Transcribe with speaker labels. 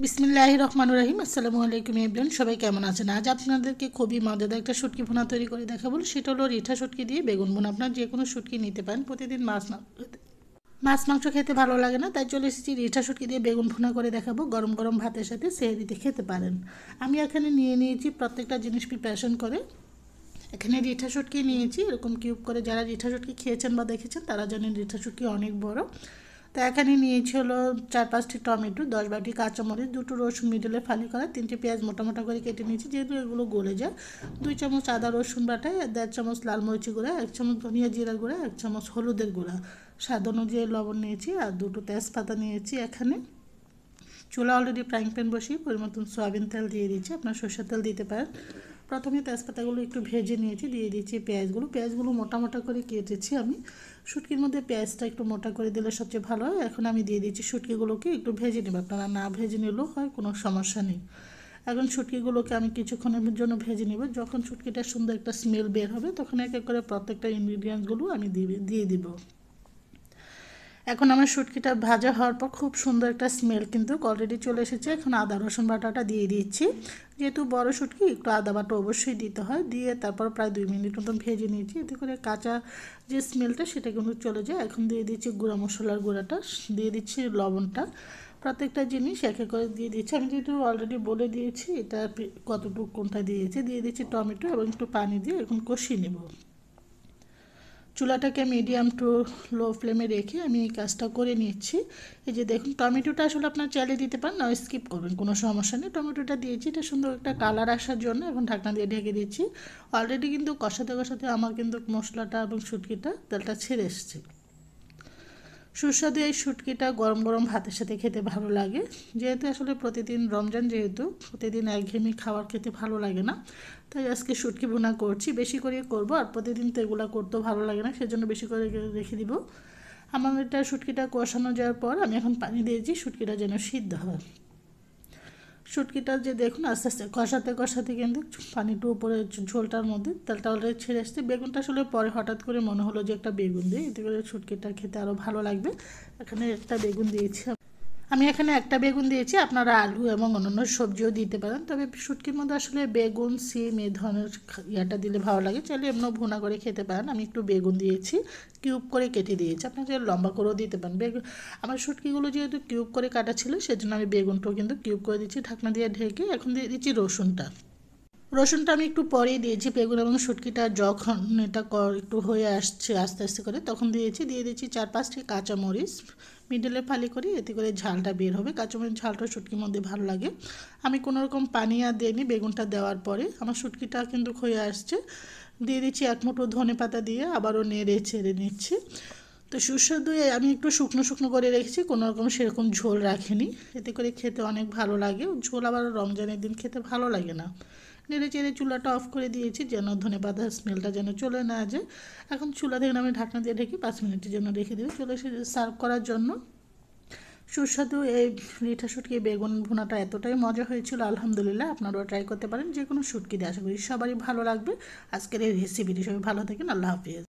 Speaker 1: বিসমিল্লাহির রহমানির রহিম। আসসালামু আলাইকুম এভরিওয়ান, সবাই কেমন আছেন? আজ আপনাদেরকে খুবই মজাদার একটা শুটকি ভুনা তৈরি করে দেখাবো। সেটা হলো রিঠা শুটকি দিয়ে বেগুন ভুনা। আপনার যে কোনো শুটকি নিতে পারেন। প্রতিদিন মাছ মাংস খেতে ভালো লাগে না, তাই চলে এসেছি রিঠা শুটকি দিয়ে বেগুন ভুনা করে দেখাবো। গরম গরম ভাতের সাথে সেহরিতে খেতে পারেন। আমি এখানে নিয়ে নিয়েছি প্রত্যেকটা জিনিস প্রিপারেশন করে। এখানে রিঠা শুটকি নিয়েছি এরকম কিউব করে। যারা রিঠা শুটকি খেয়েছেন বা দেখেছেন তারা জানেন রিঠা শুটকি অনেক বড়। তো এখানে নিয়েছি হলো 4-5টি টমেটো, 10-12টি কাঁচামরিচ, 2টো রসুন মিডলে ফালি করা, 3টে পেঁয়াজ মোটা মোটা করে কেটে নিয়েছি যেহেতু এগুলো গলে যায়। 2 চামচ আদা রসুন বাটা, 1.5 চামচ লাল মরিচি গুঁড়া, 1 চামচ ধনিয়া জিরা গুঁড়া, 1 চামচ হলুদের গুঁড়া, স্বাদ অনুযায়ী লবণ নিয়েছি আর 2টো তেজপাতা নিয়েছি। এখানে চুলা অলরেডি ফ্রাইং প্যান বসিয়ে পরিমতন সয়াবিন তেল দিয়ে দিচ্ছি, আপনার সরষের তেল দিতে পারেন। প্রথমে তেজপাতাগুলো একটু ভেজে নিয়েছি, দিয়ে দিচ্ছি পেঁয়াজগুলো মোটা মোটা করে কেটেছি আমি। শুটকির মধ্যে পেঁয়াজটা একটু মোটা করে দিলে সবচেয়ে ভালো হয়। এখন আমি দিয়ে দিচ্ছি শুটকিগুলোকে একটু ভেজে নেব, আপনারা না ভেজে নিলেও হয়, কোনো সমস্যা নেই। এখন শুটকিগুলোকে আমি কিছুক্ষণের জন্য ভেজে নেব। যখন শুটকিটা সুন্দর একটা স্মেল বের হবে তখন এক এক করে প্রত্যেকটা ইনগ্রিডিয়েন্টসগুলো আমি দিয়ে দিব। এখন আমার শুটকিটা ভাজা হওয়ার পর খুব সুন্দর একটা স্মেল কিন্তু অলরেডি চলে এসেছে। এখন আদা রসুন বাটাটা দিয়ে দিচ্ছি। যেহেতু বড় শুটকি একটু আদা বাটা অবশ্যই দিতে হয়। দিয়ে তারপর প্রায় 2 মিনিট মতন ভেজে নিয়েছি, এতে করে কাঁচা যে স্মেলটা সেটা কিন্তু চলে যায়। এখন দিয়ে দিচ্ছি গুঁড়া মশলার গুঁড়াটা, দিয়ে দিচ্ছি লবণটা। প্রত্যেকটা জিনিস এক এক করে দিয়ে দিচ্ছি। আমি যেহেতু অলরেডি বলে দিয়েছি এটা কতটুকু কোনটা দিয়েছি। দিয়ে দিচ্ছি টমেটো এবং একটু পানি দিয়ে এখন কষিয়ে নেব। চুলাটাকে মিডিয়াম টু লো ফ্লেমে রেখে আমি এই কাজটা করে নিচ্ছি। এই যে দেখুন, টমেটোটা আসলে আপনার চালিয়ে দিতে পারেন, না স্কিপ করবেন, কোনো সমস্যা নেই। টমেটোটা দিয়েছি, এটা সুন্দর একটা কালার আসার জন্য এখন ঢাকনা দিয়ে ঢেকে দিচ্ছি। অলরেডি কিন্তু কষাতে কষাতে আমার কিন্তু মশলাটা এবং শুটকিটা তেলটা ছেড়ে এসছে। সুস্বাদু এই শুটকিটা গরম গরম ভাতের সাথে খেতে ভালো লাগে। যেহেতু আসলে প্রতিদিন রমজান, যেহেতু প্রতিদিন একঘেয়েমি খাবার খেতে ভালো লাগে না, তাই আজকে শুটকি ভুনা করছি, বেশি করে করব। আর প্রতিদিন তো এগুলো করতেও ভালো লাগে না, সেজন্য বেশি করে রেখে দিব। আমার এটা শুটকিটা কষানো যাওয়ার পর আমি এখন পানি দিয়েছি শুটকিটা যেন সিদ্ধ হয়। শুটকিটা যে দেখুন আস্তে আস্তে কষাতে কষাতে কিন্তু পানিটা উপরে ঝোলটার মধ্যে তেলটা অলরেডি ছেড়ে আসছে। বেগুনটা আসলে পরে হঠাৎ করে মনে হলো যে একটা বেগুন দিয়ে, এতে করে শুটকিটা খেতে আরও ভালো লাগবে। এখানে একটা বেগুন দিয়েছি আমি, এখানে একটা বেগুন দিয়েছি, আপনারা আলু এবং অন্যান্য সবজিও দিতে পারেন। তবে শুটকির মধ্যে আসলে বেগুন সিম এই ধরনের ইয়াটা দিলে ভালো লাগে। চাইলে এমনও ভুনা করে খেতে পারেন। আমি একটু বেগুন দিয়েছি, কিউব করে কেটে দিয়েছি, আপনার যে লম্বা করেও দিতে পারেন। আমার শুটকিগুলো যেহেতু কিউব করে কাটা ছিল সেজন্য আমি বেগুনটাও কিন্তু কিউব করে দিচ্ছি। ঢাকনা দিয়ে ঢেকে এখন দিয়ে দিচ্ছি রসুনটা আমি একটু পরেই দিয়েছি। বেগুন এবং শুটকিটা যখন এটা একটু হয়ে আসছে আস্তে আস্তে করে তখন দিয়ে দিচ্ছি 4-5টি কাঁচামরিচ মিডলে ফালি করে, এতে করে ঝালটা বের হবে। কাঁচামরিচ ঝালটা শুটকির মধ্যে ভালো লাগে। আমি কোনো রকম পানি আর দিইনি বেগুনটা দেওয়ার পরে। আমার শুটকিটা কিন্তু হয়ে আসছে। দিয়ে দিচ্ছি 1 মুঠো ধনেপাতা দিয়ে আবারও নেড়ে ছেড়ে নিচ্ছি। তো সুস্বাদু আমি একটু শুকনো শুকনো করে রেখেছি, কোনো রকম সেরকম ঝোল রাখিনি, এতে করে খেতে অনেক ভালো লাগে। ঝোল আবার রমজানের দিন খেতে ভালো লাগে না। নেড়ে চেড়ে চুলাটা অফ করে দিয়েছি যেন ধনেপাতার স্মেলটা যেন চলে না যায়। এখন চুলা থেকে আমি ঢাকনা দিয়ে ঢেকে 5 মিনিটের জন্য রেখে দেবো। চলে এসে সার্ভ করার জন্য। সুস্বাদু এই রিঠা শুটকি বেগুন ভুনাটা এতটাই মজা হয়েছিল, আলহামদুলিল্লাহ। আপনারাও ট্রাই করতে পারেন যে কোনো শুটকি দিয়ে, আশা করি সবারই ভালো লাগবে। আজকের এই রেসিপিটি, সবাই ভালো থাকেন, আল্লাহ হাফিজ।